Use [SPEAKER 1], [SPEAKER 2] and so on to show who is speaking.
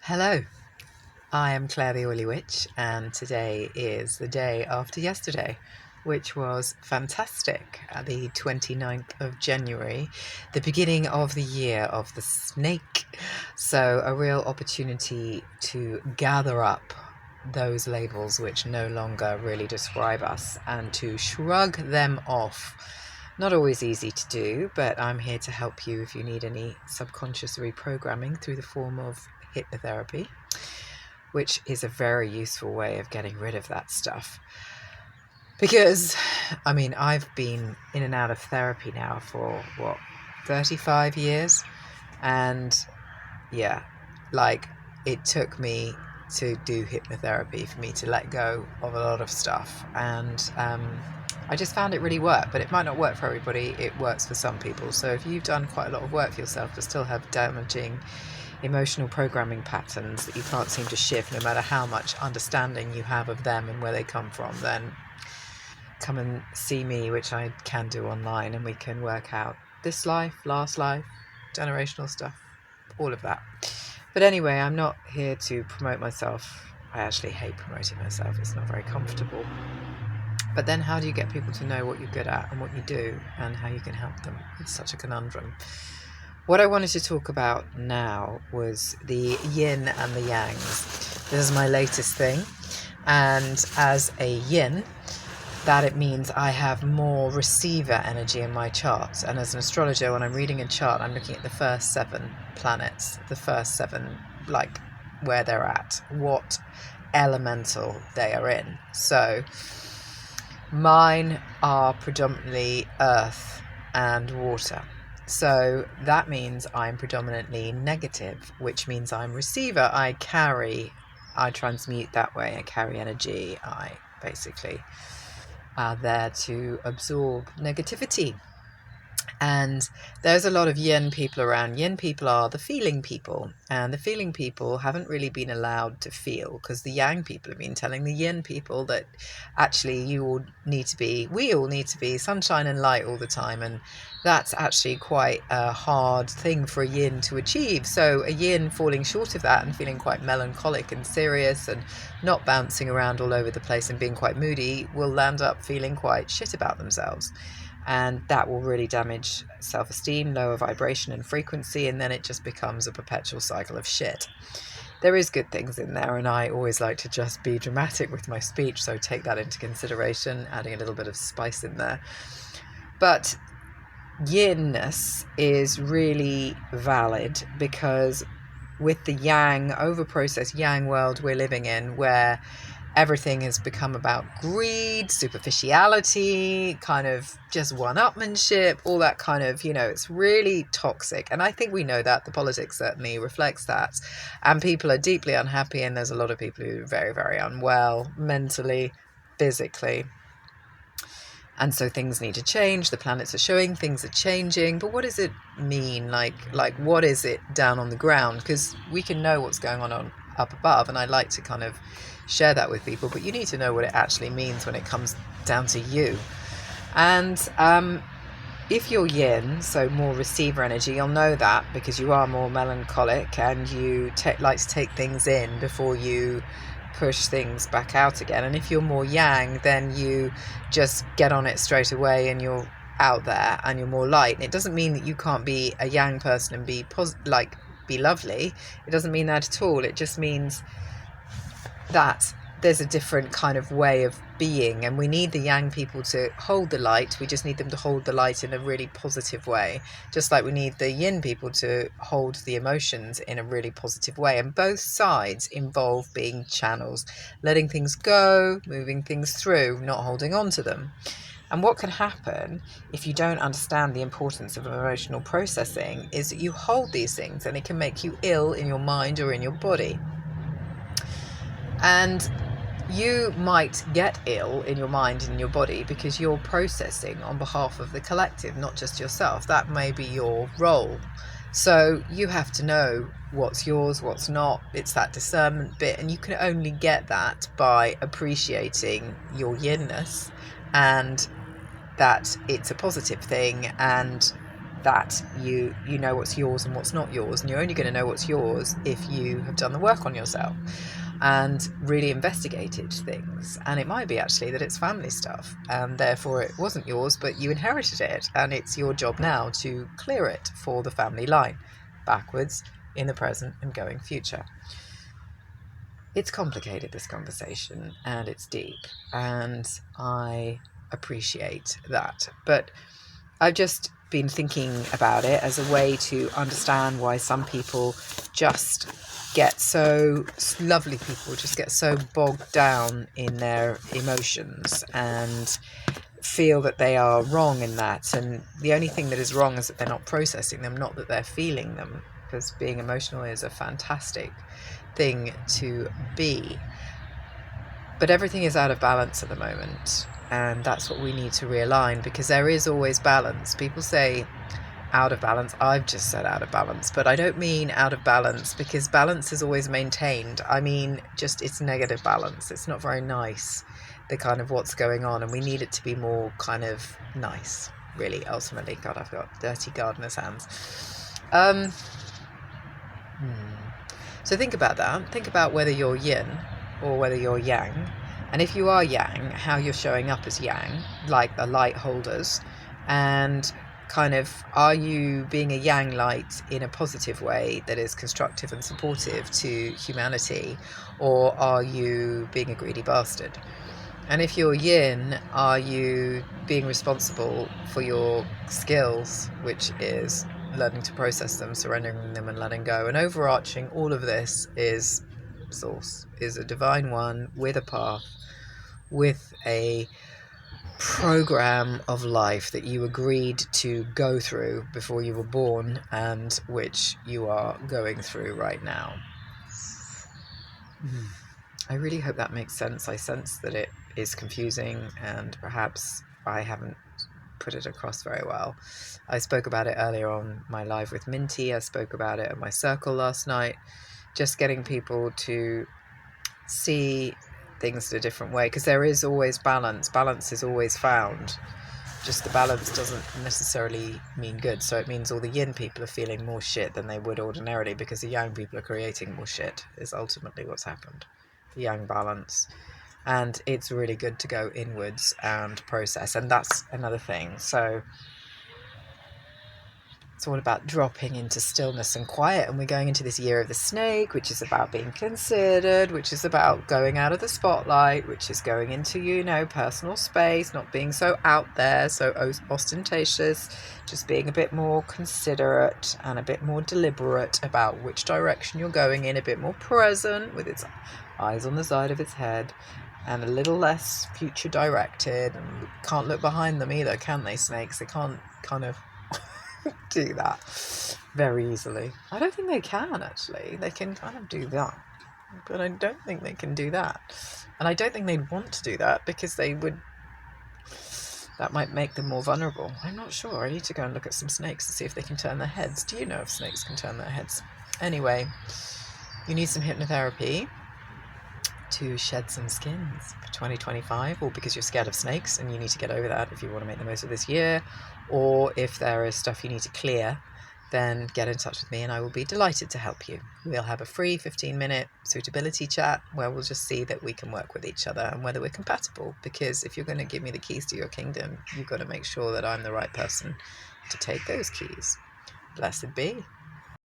[SPEAKER 1] Hello, I am Claire the Oily Witch, and today is the day after yesterday, which was fantastic. The 29th of January, the beginning of the year of the snake. So, a real opportunity to gather up those labels which no longer really describe us and to shrug them off. Not always easy to do, but I'm here to help you if you need any subconscious reprogramming through the form of hypnotherapy, which is a very useful way of getting rid of that stuff. Because, I've been in and out of therapy now for 35 years. And yeah, it took me to do hypnotherapy for me to let go of a lot of stuff. And I just found it really worked, but it might not work for everybody. It works for some people. So if you've done quite a lot of work for yourself but still have damaging emotional programming patterns that you can't seem to shift no matter how much understanding you have of them and where they come from, then come and see me, which I can do online, and we can work out this life, last life, generational stuff, all of that. But anyway, I'm not here to promote myself. I actually hate promoting myself. It's not very comfortable. But then how do you get people to know what you're good at and what you do and how you can help them? It's such a conundrum. What I wanted to talk about now was the yin and the yangs. This is my latest thing. And as a yin, that it means I have more receiver energy in my charts. And as an astrologer, when I'm reading a chart, I'm looking at the first 7 planets, the first 7, where they're at, what elemental they are in. So mine are predominantly earth and water. So that means I'm predominantly negative, which means I'm receiver. I transmute that way. I carry energy. I basically are there to absorb negativity. And there's a lot of yin people around. Yin people are the feeling people, and the feeling people haven't really been allowed to feel because the yang people have been telling the yin people that actually we all need to be sunshine and light all the time, and that's actually quite a hard thing for a yin to achieve. So a yin falling short of that and feeling quite melancholic and serious and not bouncing around all over the place and being quite moody will land up feeling quite shit about themselves. And that will really damage self-esteem, lower vibration and frequency, and then it just becomes a perpetual cycle of shit. There is good things in there, and I always like to just be dramatic with my speech, so take that into consideration, adding a little bit of spice in there. But yinness is really valid because with the yang, over-processed yang world we're living in, where everything has become about greed, superficiality, kind of just one-upmanship, all that kind of, it's really toxic. And I think we know that. The politics certainly reflects that. And people are deeply unhappy, and there's a lot of people who are very, very unwell, mentally, physically. And so things need to change. The planets are showing things are changing. But what does it mean? Like what is it down on the ground? Because we can know what's going on up above, and I like to kind of share that with people, but you need to know what it actually means when it comes down to you. And if you're yin, so more receiver energy, you'll know that because you are more melancholic and you like to take things in before you push things back out again. And if you're more yang, then you just get on it straight away and you're out there and you're more light. And it doesn't mean that you can't be a yang person and be lovely. It doesn't mean that at all. It just means that there's a different kind of way of being, and we need the yang people to hold the light. We just need them to hold the light in a really positive way, just like we need the yin people to hold the emotions in a really positive way. And both sides involve being channels, letting things go, moving things through, not holding on to them. And what can happen if you don't understand the importance of emotional processing is that you hold these things and it can make you ill in your mind or in your body. And you might get ill in your mind and in your body because you're processing on behalf of the collective, not just yourself. That may be your role. So you have to know what's yours, what's not. It's that discernment bit, and you can only get that by appreciating your yinness and that it's a positive thing, and that you know what's yours and what's not yours, and you're only going to know what's yours if you have done the work on yourself and really investigated things. And it might be actually that it's family stuff, and therefore it wasn't yours, but you inherited it, and it's your job now to clear it for the family line, backwards, in the present, and going future. It's complicated, this conversation, and it's deep, and I appreciate that. But I've just been thinking about it as a way to understand why some people just get so, lovely people just get so bogged down in their emotions and feel that they are wrong in that. And the only thing that is wrong is that they're not processing them, not that they're feeling them, because being emotional is a fantastic thing to be. But everything is out of balance at the moment, and that's what we need to realign, because there is always balance. People say out of balance. I've just said out of balance, but I don't mean out of balance because balance is always maintained. I mean just it's negative balance. It's not very nice, the kind of what's going on, and we need it to be more kind of nice, really, ultimately. God, I've got dirty gardener's hands. So think about that. Think about whether you're yin or whether you're yang. And if you are yang, how you're showing up as yang, like the light holders. And kind of, are you being a yang light in a positive way that is constructive and supportive to humanity? Or are you being a greedy bastard? And if you're yin, are you being responsible for your skills, which is learning to process them, surrendering them, and letting go? And overarching all of this is Source, is a divine one with a path, with a program of life that you agreed to go through before you were born, and which you are going through right now. I really hope that makes sense. I sense that it is confusing, and perhaps I haven't put it across very well. I spoke about it earlier on my live with Minty. I spoke about it at my circle last night, just getting people to see things in a different way, because there is always balance. Balance is always found. Just the balance doesn't necessarily mean good. So it means all the yin people are feeling more shit than they would ordinarily because the yang people are creating more shit, is ultimately what's happened. The yang balance. And it's really good to go inwards and process. And that's another thing. So it's all about dropping into stillness and quiet. And we're going into this year of the snake, which is about being considered, which is about going out of the spotlight, which is going into, you know, personal space, not being so out there, so ostentatious, just being a bit more considerate and a bit more deliberate about which direction you're going in, a bit more present with its eyes on the side of its head, and a little less future directed. And can't look behind them either, can they, snakes? They can't kind of do that very easily. I don't think they can, actually. They can kind of do that, but I don't think they can do that. And I don't think they'd want to do that because they would, that might make them more vulnerable. I'm not sure. I need to go and look at some snakes to see if they can turn their heads. Do you know if snakes can turn their heads? Anyway, you need some hypnotherapy to shed some skins for 2025, or because you're scared of snakes and you need to get over that if you want to make the most of this year, or if there is stuff you need to clear, then get in touch with me and I will be delighted to help you. We'll have a free 15-minute suitability chat where we'll just see that we can work with each other and whether we're compatible, because if you're going to give me the keys to your kingdom, you've got to make sure that I'm the right person to take those keys. Blessed be.